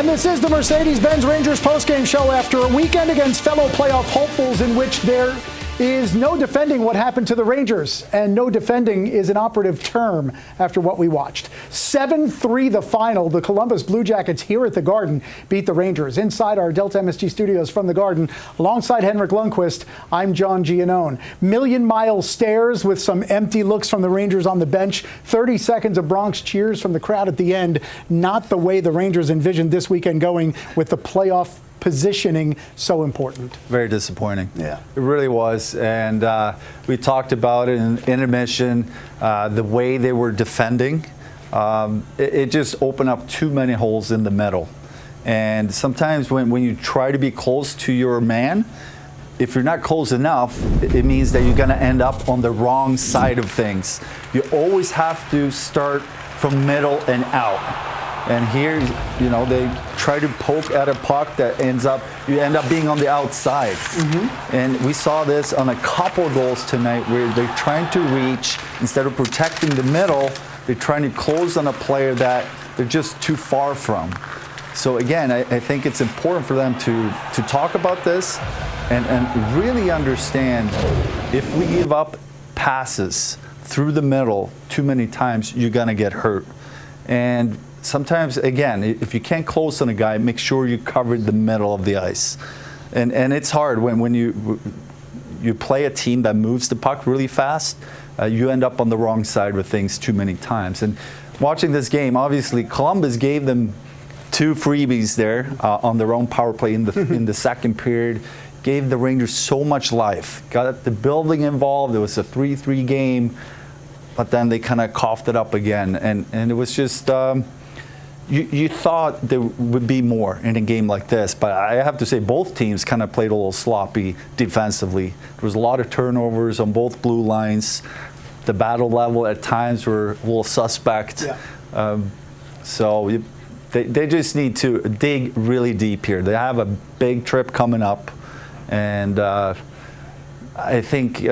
And this is the Mercedes-Benz Rangers postgame show after a weekend against fellow playoff hopefuls in which there is no defending what happened to the Rangers. And no defending is an operative term after what we watched. 7-3 the final. The Columbus Blue Jackets here at the Garden beat the Rangers. Inside our Delta MSG studios from the Garden, alongside Henrik Lundqvist, I'm John Giannone. Million-mile stares with some empty looks from the Rangers on the bench. 30 seconds of Bronx cheers from the crowd at the end. Not the way the Rangers envisioned this weekend going with the playoff positioning so important. Very disappointing. Yeah. It really was. And we talked about it in intermission, the way they were defending. It just opened up too many holes in the middle. And sometimes when you try to be close to your man, if you're not close enough, it means that you're going to end up on the wrong side of things. You always have to start from middle and out. And here, you know, they try to poke at a puck that you end up being on the outside. Mm-hmm. And we saw this on a couple goals tonight where they're trying to reach, instead of protecting the middle, they're trying to close on a player that they're just too far from. So again, I think it's important for them to talk about this and really understand if we give up passes through the middle too many times, you're going to get hurt. And sometimes, again, if you can't close on a guy, make sure you cover the middle of the ice. And it's hard when you play a team that moves the puck really fast, you end up on the wrong side with things too many times. And watching this game, obviously, Columbus gave them 2 freebies there on their own power play in the second period. Gave the Rangers so much life. Got the building involved. It was a 3-3 game. But then they kind of coughed it up again. And it was just... You thought there would be more in a game like this, but I have to say both teams kind of played a little sloppy defensively. There was a lot of turnovers on both blue lines. The battle level at times were a little suspect. Yeah. So they just need to dig really deep here. They have a big trip coming up, and I think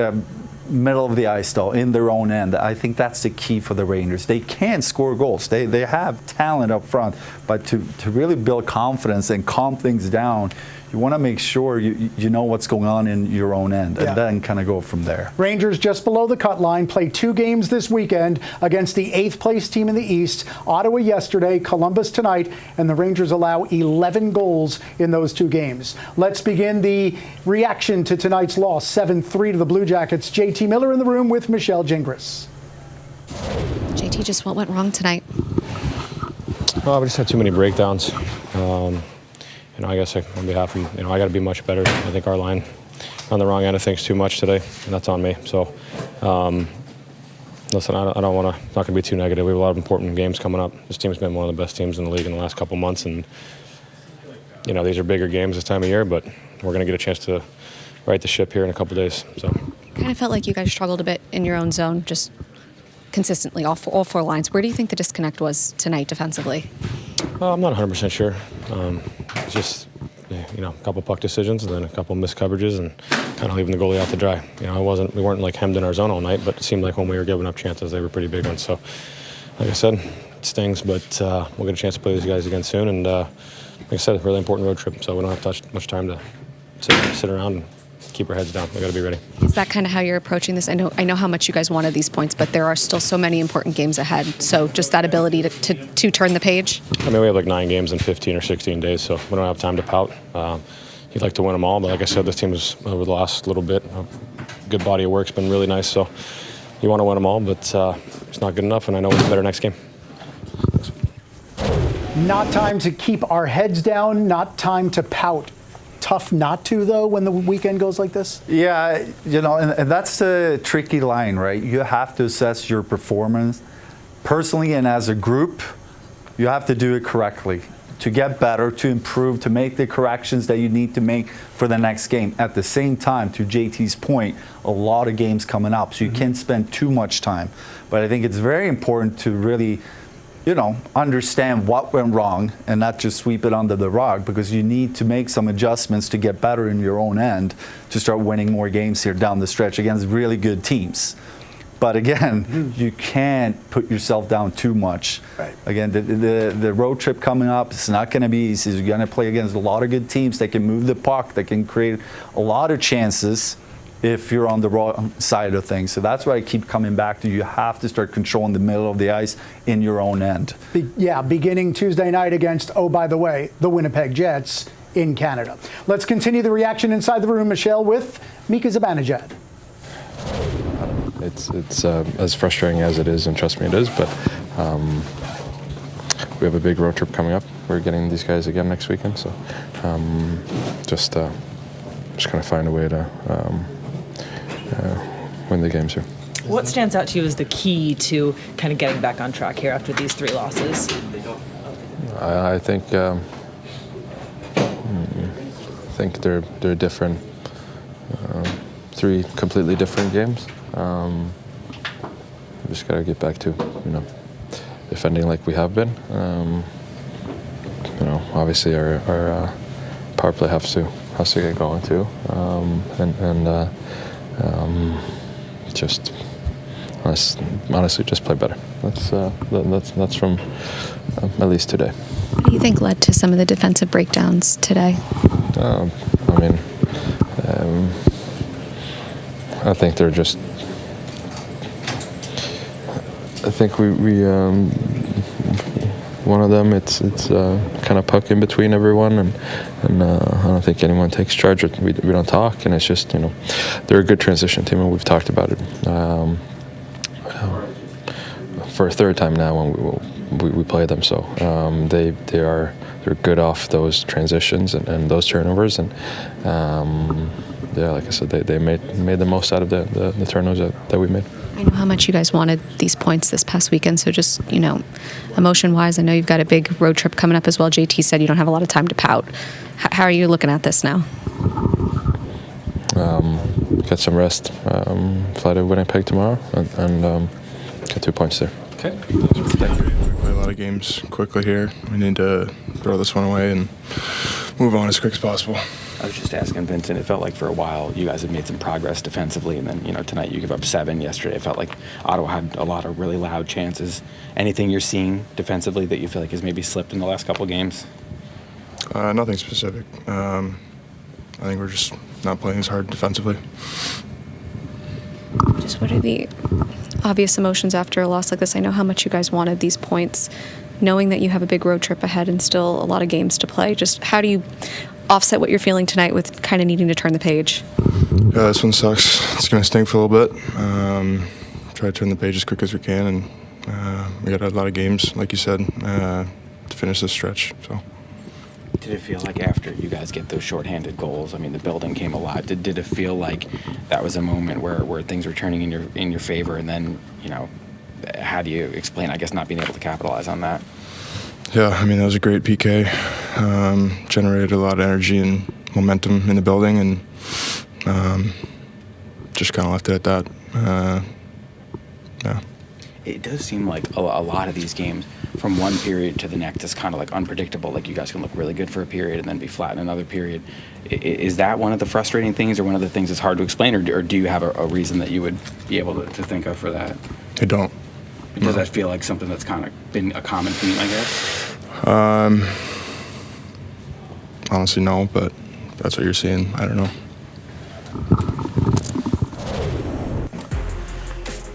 middle of the ice, though, in their own end. I think that's the key for the Rangers. They can score goals. They have talent up front, but to really build confidence and calm things down, you want to make sure you know what's going on in your own end, and then kind of go from there. Rangers just below the cut line, play 2 games this weekend against the 8th place team in the East. Ottawa yesterday, Columbus tonight, and the Rangers allow 11 goals in those 2 games. Let's begin the reaction to tonight's loss, 7-3 to the Blue Jackets. JT Miller in the room with Michelle Gingras. JT, just what went wrong tonight? Well, we just had too many breakdowns. I guess on behalf of, I got to be much better. I think our line on the wrong end of things too much today, and that's on me. So, listen, I don't want to, not going to be too negative. We have a lot of important games coming up. This team's been one of the best teams in the league in the last couple months, and, these are bigger games this time of year, but we're going to get a chance to right the ship here in a couple days. So, kind of felt like you guys struggled a bit in your own zone, just consistently, all 4 lines. Where do you think the disconnect was tonight defensively? I'm not 100% sure. It's just, a couple puck decisions and then a couple missed coverages and kind of leaving the goalie out to dry. We weren't like hemmed in our zone all night, but it seemed like when we were giving up chances, they were pretty big ones. So, like I said, it stings, but we'll get a chance to play these guys again soon. And like I said, it's a really important road trip, so we don't have much time to sit around and keep our heads down. We got to be ready. Is that kind of how you're approaching this? I know how much you guys wanted these points, but there are still so many important games ahead. So just that ability to turn the page? We have like 9 games in 15 or 16 days, so we don't have time to pout. You'd like to win them all, but like I said, this team has, over the last little bit, a good body of work's been really nice. So you want to win them all, but it's not good enough, and I know we'll be better next game. Not time to keep our heads down, not time to pout. Tough not to, though, when the weekend goes like this? Yeah, and that's the tricky line, right? You have to assess your performance personally and as a group. You have to do it correctly to get better, to improve, to make the corrections that you need to make for the next game. At the same time, to JT's point, a lot of games coming up, so you can't spend too much time. But I think it's very important to really understand what went wrong and not just sweep it under the rug, because you need to make some adjustments to get better in your own end to start winning more games here down the stretch against really good teams. But again, you can't put yourself down too much. Right. Again, the road trip coming up, it's not going to be easy. You're going to play against a lot of good teams that can move the puck, that can create a lot of chances if you're on the wrong side of things. So that's why I keep coming back to. You have to start controlling the middle of the ice in your own end. Beginning Tuesday night against, oh, by the way, the Winnipeg Jets in Canada. Let's continue the reaction inside the room, Michelle, with Mika Zibanejad. It's as frustrating as it is, and trust me, it is. But we have a big road trip coming up. We're getting these guys again next weekend, so just gonna find a way to win the games here. What stands out to you as the key to kind of getting back on track here after these 3 losses? I think they're different, 3 completely different games. We just gotta get back to defending like we have been. Obviously our power play has to get going too, just honestly just play better. That's from at least today. What do you think led to some of the defensive breakdowns today? I think they're just. I think we one of them, it's kind of puck in between everyone, and I don't think anyone takes charge. We don't talk, and it's just they're a good transition team, and we've talked about it for a 3rd time now when we play them. So they're good off those transitions and those turnovers, and like I said, they made the most out of the turnovers that we made. I know how much you guys wanted these points this past weekend, so just, emotion-wise, I know you've got a big road trip coming up as well. JT said you don't have a lot of time to pout. How are you looking at this now? Get some rest, fly to Winnipeg tomorrow, and get 2 points there. Okay. We play a lot of games quickly here. We need to throw this one away and move on as quick as possible. I was just asking Vincent, it felt like for a while you guys had made some progress defensively, and then, tonight you give up 7. Yesterday it felt like Ottawa had a lot of really loud chances. Anything you're seeing defensively that you feel like has maybe slipped in the last couple of games? Nothing specific. I think we're just not playing as hard defensively. Just what are the obvious emotions after a loss like this? I know how much you guys wanted these points, knowing that you have a big road trip ahead and still a lot of games to play. Just how do you offset what you're feeling tonight with kind of needing to turn the page? Yeah, this one sucks. It's going to stink for a little bit. Try to turn the page as quick as we can, and we got a lot of games, like you said, to finish this stretch. So. Did it feel like after you guys get those shorthanded goals, the building came alive? Did it feel like that was a moment where things were turning in your favor, and then, how do you explain, I guess, not being able to capitalize on that? Yeah, that was a great PK. Generated a lot of energy and momentum in the building, and just kind of left it at that. Yeah. It does seem like a lot of these games, from one period to the next, is kind of like unpredictable. Like you guys can look really good for a period and then be flat in another period. Is that one of the frustrating things, or one of the things that's hard to explain, or do you have a reason that you would be able to think of for that? I don't. Because I feel like something that's kind of been a common theme, I guess. Honestly, no, but that's what you're seeing. I don't know.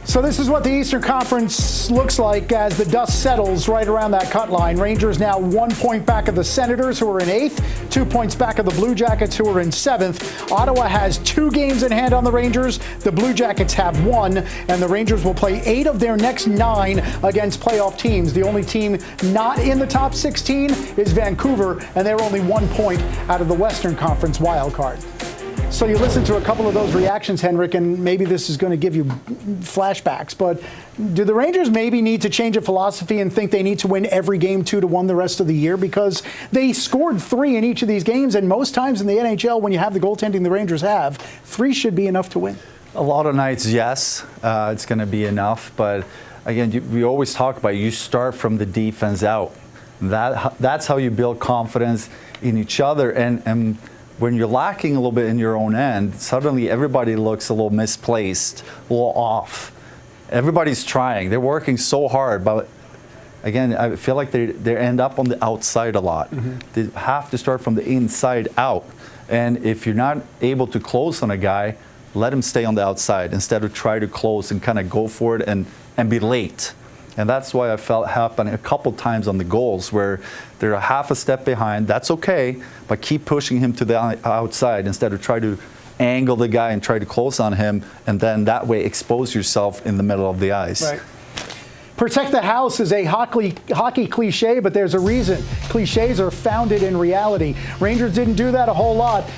So this is what the Eastern Conference looks like as the dust settles right around that cut line. Rangers now 1 point back of the Senators, who are in 8th, 2 points back of the Blue Jackets, who are in 7th. Ottawa has 2 games in hand on the Rangers. The Blue Jackets have 1, and the Rangers will play 8 of their next 9 against playoff teams. The only team not in the top 16 is Vancouver, and they're only 1 point out of the Western Conference wild card. So you listen to a couple of those reactions, Henrik, and maybe this is going to give you flashbacks, but do the Rangers maybe need to change a philosophy and think they need to win every game 2-1 the rest of the year? Because they scored 3 in each of these games, and most times in the NHL, when you have the goaltending the Rangers have, 3 should be enough to win. A lot of nights, yes, it's going to be enough, but again, we always talk about you start from the defense out. That's how you build confidence in each other, and when you're lacking a little bit in your own end, suddenly everybody looks a little misplaced, a little off. everybody's trying. They're working so hard, but again, I feel like they end up on the outside a lot. They have to start from the inside out. And if you're not able to close on a guy, let him stay on the outside instead of try to close and kind of go for it and be late. And that's why I felt happen a couple times on the goals where they're a half a step behind. That's okay, but keep pushing him to the outside instead of try to angle the guy and try to close on him, and then that way expose yourself in the middle of the ice. Right. Protect the house is a hockey cliche, but there's a reason. Cliches are founded in reality. Rangers didn't do that a whole lot.